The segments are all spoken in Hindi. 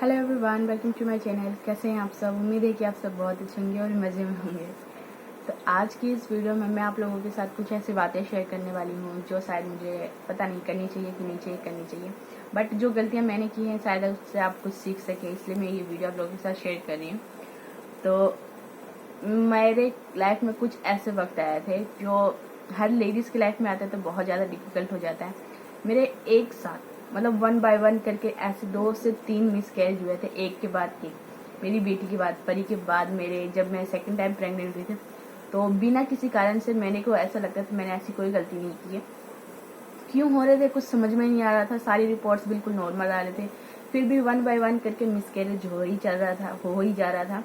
Hello everyone, welcome to my channel. कैसे हैं आप सब? उम्मीद है कि आप सब बहुत अच्छे होंगे और मज़े में होंगे। तो आज की इस वीडियो में मैं आप लोगों के साथ कुछ ऐसी बातें शेयर करने वाली हूँ जो शायद मुझे पता नहीं करनी चाहिए कि नहीं चाहिए करनी चाहिए, बट जो गलतियाँ मैंने की हैं शायद उससे आप कुछ सीख सकें, इसलिए मैं ये वीडियो आप लोगों के साथ शेयर कर रही हूँ। तो मेरे लाइफ में कुछ ऐसे वक्त आए थे जो हर लेडीज़ की लाइफ में आते तो बहुत ज़्यादा डिफिकल्ट हो जाता है। मेरे एक साथ मतलब 1 बाय 1 करके ऐसे 2 से 3 मिसकैरेज हुए थे, एक के बाद एक। मेरी बेटी के बाद, परी के बाद, मेरे जब मैं सेकंड टाइम प्रेग्नेंट हुई थी, तो बिना किसी कारण से मैंने को ऐसा लगता था मैंने ऐसी कोई गलती नहीं की है। क्यों हो रहे थे कुछ समझ में नहीं आ रहा था, सारी रिपोर्ट्स बिल्कुल नॉर्मल आ रहे थे, फिर भी 1 बाय 1 करके मिसकैरेज हो ही जा रहा था।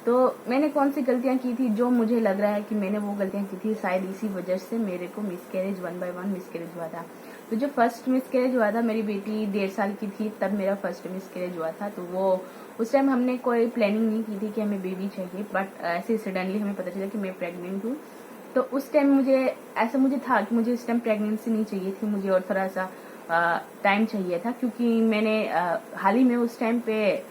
तो मैंने कौन सी गलतियां की थी जो मुझे लग रहा है कि मैंने वो गलतियां की थी, शायद इसी वजह से मेरे को मिसकैरेज 1 बाय 1 मिसकैरेज हुआ था। तो जो फर्स्ट मिसकैरेज हुआ था, मेरी बेटी 1.5 साल की थी तब मेरा फर्स्ट मिसकैरेज हुआ था। तो वो उस टाइम हमने कोई प्लानिंग नहीं की थी कि हमें बेबी चाहिए, बट ऐसे सडनली हमें पता चला कि मैं प्रेग्नेंट हूँ। तो उस टाइम मुझे था कि मुझे इस टाइम प्रेगनेंसी नहीं चाहिए थी, मुझे और थोड़ा सा टाइम चाहिए था, क्योंकि मैंने हाल ही में उस टाइम पे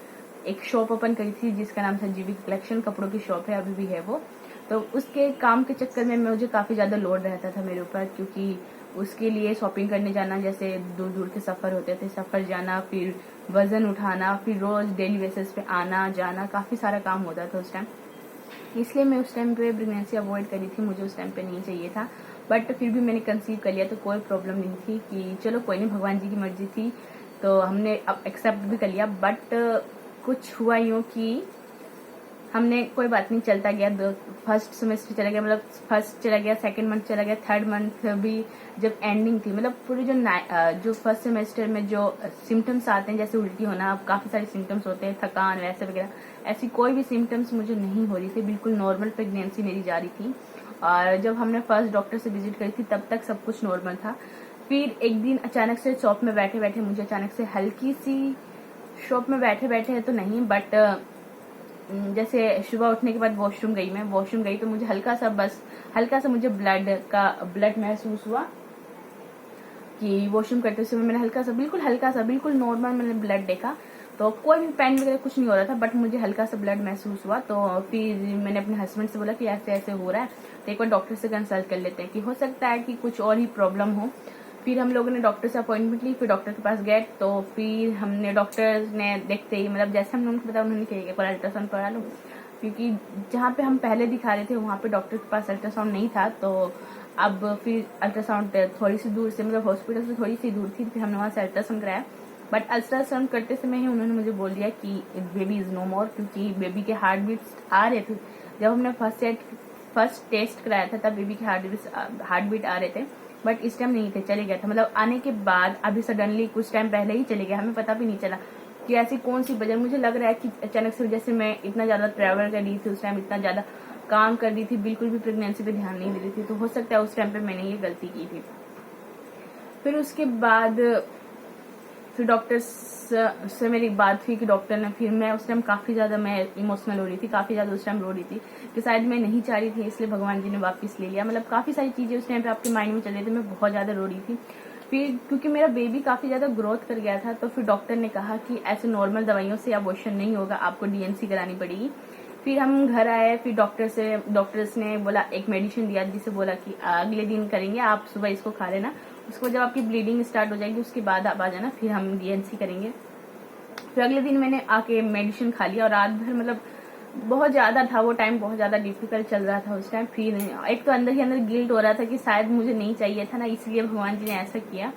एक शॉप ओपन करी थी जिसका नाम था जीवी कलेक्शन, कपड़ों की शॉप है, अभी भी है वो। तो उसके काम के चक्कर में मुझे काफ़ी ज़्यादा लोड रहता था मेरे ऊपर, क्योंकि उसके लिए शॉपिंग करने जाना, जैसे दूर दूर के सफ़र होते थे, सफ़र जाना, फिर वज़न उठाना, फिर रोज़ डेली बेसिस पे आना जाना, काफ़ी सारा काम होता था उस टाइम। इसलिए मैं उस टाइम पे प्रेगनेंसी अवॉइड करी थी, मुझे उस टाइम पे नहीं चाहिए था, बट फिर भी मैंने कंसीव कर लिया, तो कोई प्रॉब्लम नहीं थी कि चलो कोई नहीं, भगवान जी की मर्जी थी, तो हमने अब एक्सेप्ट भी कर लिया। बट कुछ हुआ यूँ कि हमने कोई बात नहीं, चलता गया, फर्स्ट सेमेस्टर चला गया, मतलब फर्स्ट चला गया, सेकंड मंथ चला गया, थर्ड मंथ भी जब एंडिंग थी, मतलब पूरी जो फर्स्ट सेमेस्टर में जो सिम्टम्स आते हैं, जैसे उल्टी होना, काफ़ी सारे सिम्टम्स होते हैं, थकान वैसे वगैरह, ऐसी कोई भी सिम्टम्स मुझे नहीं हो रही थी, बिल्कुल नॉर्मल प्रेगनेंसी मेरी जा रही थी। और जब हमने फर्स्ट डॉक्टर से विजिट करी थी तब तक सब कुछ नॉर्मल था। फिर एक दिन अचानक से शॉप में बैठे बैठे मुझे अचानक से हल्की सी, शॉप में बैठे बैठे है तो नहीं, बट जैसे सुबह उठने के बाद वॉशरूम गई तो मुझे हल्का सा मुझे ब्लड महसूस हुआ कि वॉशरूम करते समय मैंने हल्का सा बिल्कुल नॉर्मल मैंने ब्लड देखा। तो कोई भी पेन वगैरह कुछ नहीं हो रहा था, बट मुझे हल्का सा ब्लड महसूस हुआ। तो फिर मैंने अपने हस्बैंड से बोला कि ऐसे ऐसे हो रहा है, तो एक बार डॉक्टर से कंसल्ट कर लेते हैं कि हो सकता है कि कुछ और ही प्रॉब्लम हो। फिर हम लोगों ने डॉक्टर से अपॉइंटमेंट ली, फिर डॉक्टर के पास गए, तो फिर हमने डॉक्टर ने देखते ही, मतलब जैसे हमने उनको बताया, उन्होंने कहा एक बार अल्ट्रासाउंड करा लो, क्योंकि जहाँ पे हम पहले दिखा रहे थे वहाँ पे डॉक्टर के पास अल्ट्रासाउंड नहीं था। तो अब फिर अल्ट्रासाउंड थोड़ी सी दूर से, मतलब हॉस्पिटल से थोड़ी सी दूर थी, फिर हमने वहाँ से अल्ट्रासाउंड कराया। बट अल्ट्रासाउंड करते समय ही उन्होंने मुझे बोल दिया कि बेबी इज नो मोर, क्योंकि बेबी के हार्ट बीट्स आ रहे थे। जब हमने फर्स्ट टेस्ट कराया था तब बेबी के हार्ट बीट आ रहे थे, बट इस टाइम नहीं थे, चले गया था, मतलब आने के बाद अभी सडनली कुछ टाइम पहले ही चले गया, हमें पता भी नहीं चला कि ऐसी कौन सी वजह। मुझे लग रहा है कि अचानक से, जैसे मैं इतना ज़्यादा ट्रैवल कर रही थी उस टाइम, इतना ज़्यादा काम कर रही थी, बिल्कुल भी प्रेगनेंसी पे ध्यान नहीं दे रही थी, तो हो सकता है उस टाइम पे मैंने ये गलती की थी। फिर उसके बाद फिर डॉक्टर से मेरी बात हुई कि डॉक्टर ने, फिर मैं उस टाइम काफ़ी ज़्यादा मैं इमोशनल हो रही थी, काफ़ी ज़्यादा उस टाइम रो रही थी कि शायद मैं नहीं चाह रही थी, इसलिए भगवान जी ने वापस ले लिया। मतलब काफ़ी सारी चीज़ें उस टाइम पे आपके माइंड में चल रही थी, मैं बहुत ज़्यादा रो रही थी। फिर क्योंकि मेरा बेबी काफ़ी ज़्यादा ग्रोथ कर गया था, तो फिर डॉक्टर ने कहा कि ऐसे नॉर्मल दवाइयों से अबॉर्शन नहीं होगा, आपको डीएनसी करानी पड़ेगी। फिर हम घर आए, फिर डॉक्टर्स ने बोला, एक मेडिसिन दिया जिसे बोला कि अगले दिन करेंगे, आप सुबह इसको खा लेना, उसको जब आपकी ब्लीडिंग स्टार्ट हो जाएगी उसके बाद आप आ जाना, फिर हम डीएनसी करेंगे। फिर अगले दिन मैंने आके मेडिसिन खा लिया, और रात भर, मतलब बहुत ज़्यादा था वो टाइम, बहुत ज़्यादा डिफिकल्ट चल रहा था उस टाइम। फिर एक तो अंदर ही अंदर गिल्ट हो रहा था कि शायद मुझे नहीं चाहिए था ना, इसलिए भगवान जी ने ऐसा किया,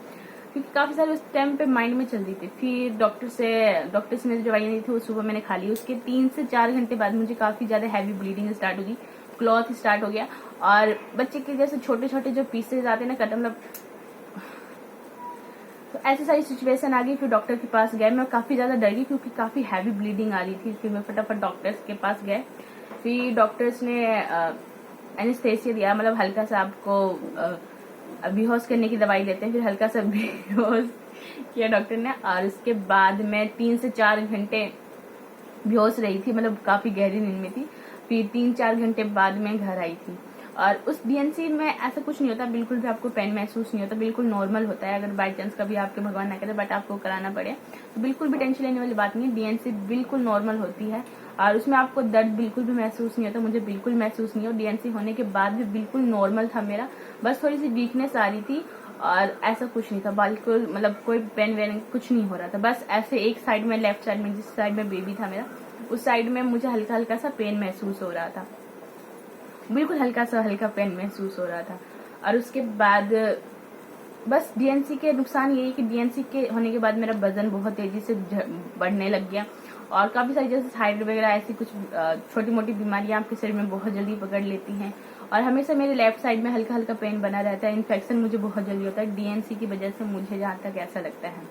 क्योंकि काफ़ी सारे उस टाइम पे माइंड में चल रही थी। फिर डॉक्टर से मेरी जो दवाई नहीं थी वो सुबह मैंने खा ली, उसके 3 से 4 घंटे बाद मुझे काफ़ी ज़्यादा हैवी ब्लीडिंग स्टार्ट होगी, क्लॉथ स्टार्ट हो गया, और बच्चे के जैसे छोटे छोटे जो पीसेज आते हैं ना, कट, मतलब तो ऐसी सारी सिचुएशन आ गई। फिर डॉक्टर के पास गए, मैं काफ़ी ज़्यादा डर गई क्योंकि काफ़ी हैवी ब्लीडिंग आ रही थी। फिर मैं फटाफट डॉक्टर्स के पास गए, फिर डॉक्टर्स ने एनेस्थेसिया दिया, मतलब हल्का सा आपको बेहोश करने की दवाई देते हैं, फिर हल्का सा बेहोश किया डॉक्टर ने, और उसके बाद मैं 3 से 4 घंटे बेहोश रही थी, मतलब काफ़ी गहरी नींद में थी। फिर 3-4 घंटे बाद मैं घर आई थी, और उस डीएनसी में ऐसा कुछ नहीं होता, बिल्कुल भी आपको पेन महसूस नहीं होता, बिल्कुल नॉर्मल होता है। अगर बाई चांस कभी आपके भगवान ना करे बट आपको कराना पड़े तो बिल्कुल भी टेंशन लेने वाली बात नहीं है। डीएनसी बिल्कुल नॉर्मल होती है और उसमें आपको दर्द बिल्कुल भी महसूस नहीं होता। मुझे बिल्कुल महसूस नहीं हो, डीएनसी होने के बाद भी बिल्कुल नॉर्मल था मेरा, बस थोड़ी सी वीकनेस आ रही थी और ऐसा कुछ नहीं था, बिल्कुल मतलब कोई पेन वेन कुछ नहीं हो रहा था। बस ऐसे एक साइड में, लेफ्ट साइड में, जिस साइड में बेबी था मेरा, उस साइड में मुझे हल्का हल्का सा पेन महसूस हो रहा था, बिल्कुल हल्का पेन महसूस हो रहा था। और उसके बाद बस डीएनसी के नुकसान यही कि डीएनसी के होने के बाद मेरा वजन बहुत तेजी से बढ़ने लग गया और काफी सारी जैसे थायराइड वगैरह ऐसी कुछ छोटी मोटी बीमारियां आपके शरीर में बहुत जल्दी पकड़ लेती हैं और हमेशा मेरे लेफ्ट साइड में हल्का हल्का पेन बना रहता है। इन्फेक्शन मुझे बहुत जल्दी होता है डीएनसी की वजह से, मुझे जहाँ तक ऐसा लगता है।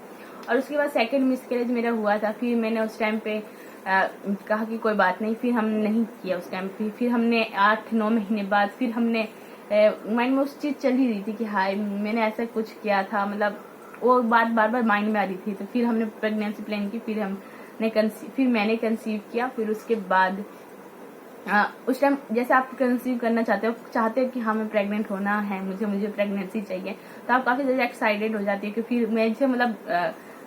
और उसके बाद सेकेंड मिसकैरेज मेरा हुआ था। फिर मैंने उस टाइम पे कहा कि कोई बात नहीं, फिर हम नहीं किया उस टाइम पे। फिर हमने 8-9 महीने बाद फिर हमने माइंड में उस चीज चल ही रही थी कि हाय मैंने ऐसा कुछ किया था, मतलब वो बात बार बार माइंड में आ रही थी। तो फिर हमने प्रेगनेंसी प्लान की, फिर मैंने कंसीव किया। फिर उसके बाद उस टाइम जैसे आप कंसीव करना चाहते हो कि हाँ मैं प्रेग्नेंट होना है, मुझे प्रेगनेंसी चाहिए, तो आप काफी ज्यादा एक्साइटेड हो जाती है कि फिर मुझे मतलब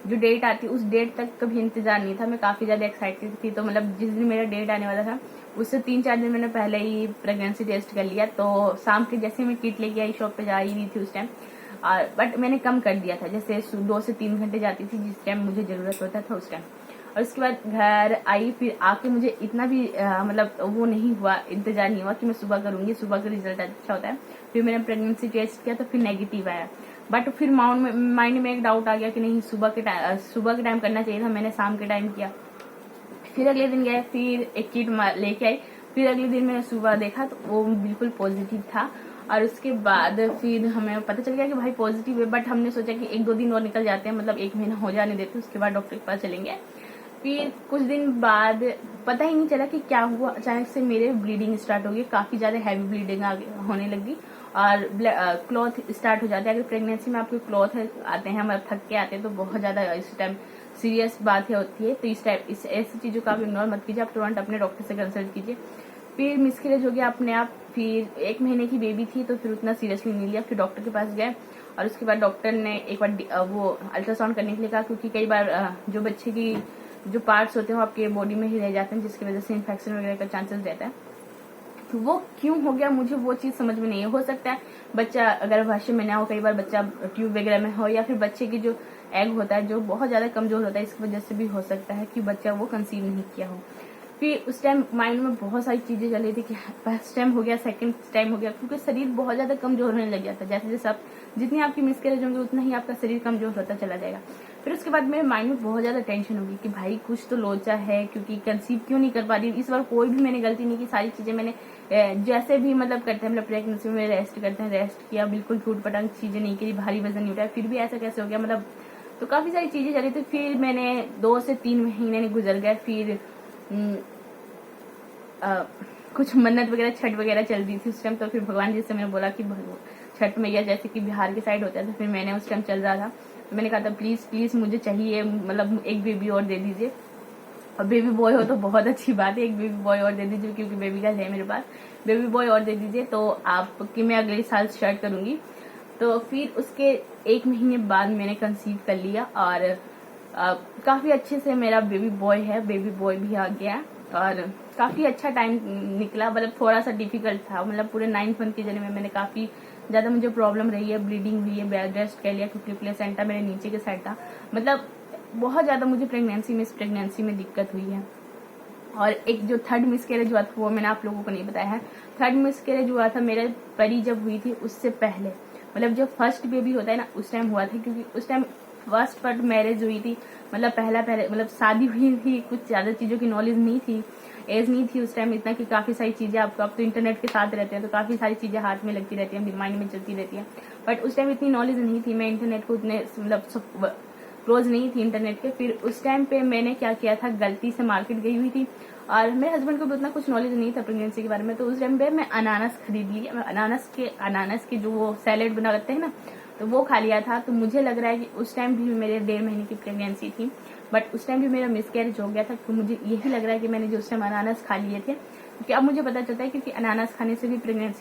जो डेट आती उस डेट तक कभी इंतजार नहीं था, मैं काफी ज्यादा एक्साइटेड थी। तो मतलब जिस दिन मेरा डेट आने वाला था उससे 3-4 दिन मैंने पहले ही प्रेगनेंसी टेस्ट कर लिया। तो शाम के जैसे मैं किट लेके आई, शॉप पे जा ही नहीं थी उस टाइम, बट मैंने कम कर दिया था, जैसे 2 से 3 घंटे जाती थी जिस टाइम मुझे जरूरत होता था उस टाइम। और उसके बाद घर आई, फिर आके मुझे इतना भी मतलब वो नहीं हुआ, इंतजार नहीं हुआ कि मैं सुबह करूंगी, सुबह का रिजल्ट अच्छा होता है। फिर मैंने प्रेगनेंसी टेस्ट किया तो फिर नेगेटिव आया, बट फिर माइंड में एक डाउट आ गया कि नहीं सुबह के टाइम करना चाहिए था, मैंने शाम के टाइम किया। फिर अगले दिन गए, फिर एक किट लेके आई, फिर अगले दिन मैंने सुबह देखा तो वो बिल्कुल पॉजिटिव था। और उसके बाद फिर हमें पता चल गया कि भाई पॉजिटिव है, बट हमने सोचा कि 1-2 दिन और निकल जाते हैं, मतलब 1 महीना हो जाने देते, उसके बाद डॉक्टर के पास चलेंगे। फिर कुछ दिन बाद पता ही नहीं चला कि क्या हुआ, अचानक से मेरे ब्लीडिंग स्टार्ट हो गई, काफी ज्यादा हैवी ब्लीडिंग होने लगी और क्लॉथ स्टार्ट हो जाते हैं। अगर प्रेगनेंसी में आपके क्लॉथ आते हैं, मतलब थक के आते हैं, तो बहुत ज्यादा इस टाइम सीरियस बात होती है। तो इस टाइप ऐसी चीजों का आप इग्नोर मत कीजिए, आप तुरंत अपने डॉक्टर से कंसल्ट कीजिए। फिर मिसकैरेज हो गया अपने आप। फिर 1 महीने की बेबी थी तो फिर उतना सीरियसली नहीं लिया, फिर डॉक्टर के पास गए और उसके बाद डॉक्टर ने एक बार वो अल्ट्रासाउंड करने के लिए कहा, क्योंकि कई बार जो बच्चे की जो पार्ट्स होते हैं वो आपके बॉडी में ही रह जाते हैं, जिसकी वजह से इन्फेक्शन वगैरह का चांसेस रहता है। तो वो क्यों हो गया मुझे वो चीज समझ में नहीं है। हो सकता है बच्चा अगर भाषा में ना हो, कई बार बच्चा ट्यूब वगैरह में हो, या फिर बच्चे की जो एग होता है जो बहुत ज्यादा कमजोर होता है, इसकी वजह से भी हो सकता है कि बच्चा वो कंसीव नहीं किया हो। फिर उस टाइम माइंड में बहुत सारी चीजें चल रही थी कि फर्स्ट टाइम हो गया, सेकंड टाइम हो गया, क्योंकि शरीर बहुत ज्यादा कमजोर होने लग जाता है। जैसे जैसे आप जितनी आपकी मिसकैरेज होंगी उतना ही आपका शरीर कमजोर होता चला जाएगा। फिर उसके बाद मेरे माइंड में बहुत ज्यादा टेंशन होगी कि भाई कुछ तो लोचा है, क्योंकि कंसीव क्यों नहीं कर पा रही। इस बार कोई भी मैंने गलती नहीं की, सारी चीजें मैंने जैसे भी मतलब करते हैं, मतलब प्रेगनेंसी में रेस्ट करते हैं, रेस्ट किया, बिल्कुल टूट पटांग चीजें नहीं की, भारी वजन नहीं उठाया, फिर भी ऐसा कैसे हो गया, मतलब तो काफी सारी चीजें चली थी। फिर मैंने 2 से 3 महीने गुजर गए। फिर कुछ मन्नत वगैरह, छठ वगैरह चल रही थी उस टाइम। तो फिर भगवान जी से मैंने बोला कि छठ मैया जैसे कि बिहार के साइड होता है, तो फिर मैंने उस टाइम चल रहा था, तो मैंने कहा था प्लीज प्लीज मुझे चाहिए, मतलब एक बेबी और दे दीजिए, और बेबी बॉय हो तो बहुत अच्छी बात है, एक बेबी बॉय और दे दीजिए, क्योंकि बेबी गर्ल है मेरे पास, बेबी बॉय और दे दीजिए तो आपकी मैं अगले साल स्टार्ट करूंगी। तो फिर उसके 1 महीने बाद मैंने कंसीव कर लिया और काफी अच्छे से मेरा बेबी बॉय है, बेबी बॉय भी आ गया और काफी अच्छा टाइम निकला। मतलब थोड़ा सा डिफिकल्ट था, मतलब पूरे 9 मंथ की जर्नी में मैंने काफी ज्यादा मुझे प्रॉब्लम रही है, ब्लीडिंग हुई है, बेड रेस्ट कर लिया क्योंकि प्लेसेंटा मेरे नीचे के साइड था, मतलब बहुत ज्यादा मुझे प्रेगनेंसी में दिक्कत हुई है। और एक जो थर्ड मिसकैरेज हुआ था वो मैंने आप लोगों को नहीं बताया है। थर्ड मिसकैरेज हुआ था मेरे परी जब हुई थी उससे पहले, मतलब जो फर्स्ट बेबी होता है ना उस टाइम हुआ था, क्योंकि उस टाइम फर्स्ट मैरिज हुई थी, मतलब पहले मतलब शादी हुई थी, कुछ ज्यादा चीजों की नॉलेज नहीं थी, एज नहीं थी उस टाइम इतना कि काफी सारी चीजें आपको, आप तो इंटरनेट के साथ रहते हैं तो काफी सारी चीजें हाथ में लगती रहती है, माइंड में चलती रहती है, बट उस टाइम इतनी नॉलेज नहीं थी, मैं इंटरनेट को उतने मतलब क्लोज नहीं थी इंटरनेट के। फिर उस टाइम पे मैंने क्या किया था, गलती से मार्केट गई हुई थी और मेरे हस्बैंड को भी उतना कुछ नॉलेज नहीं था प्रेगनेंसी के बारे में, तो उस टाइम पे मैं अनानास खरीद लिया, अनानास के जो वो सैलेड बना करते हैं ना, तो वो खा लिया था। तो मुझे लग रहा है कि उस टाइम भी मेरे 1.5 महीने की प्रेगनेंसी थी, बट उस टाइम भी मेरा मिसकैरेज हो गया था। तो मुझे यही लग रहा है कि मैंने जो उस टाइम अनानास खा लिए थे, क्योंकि अब मुझे पता चलता है क्योंकि अनानास खाने से भी प्रेगनेंसी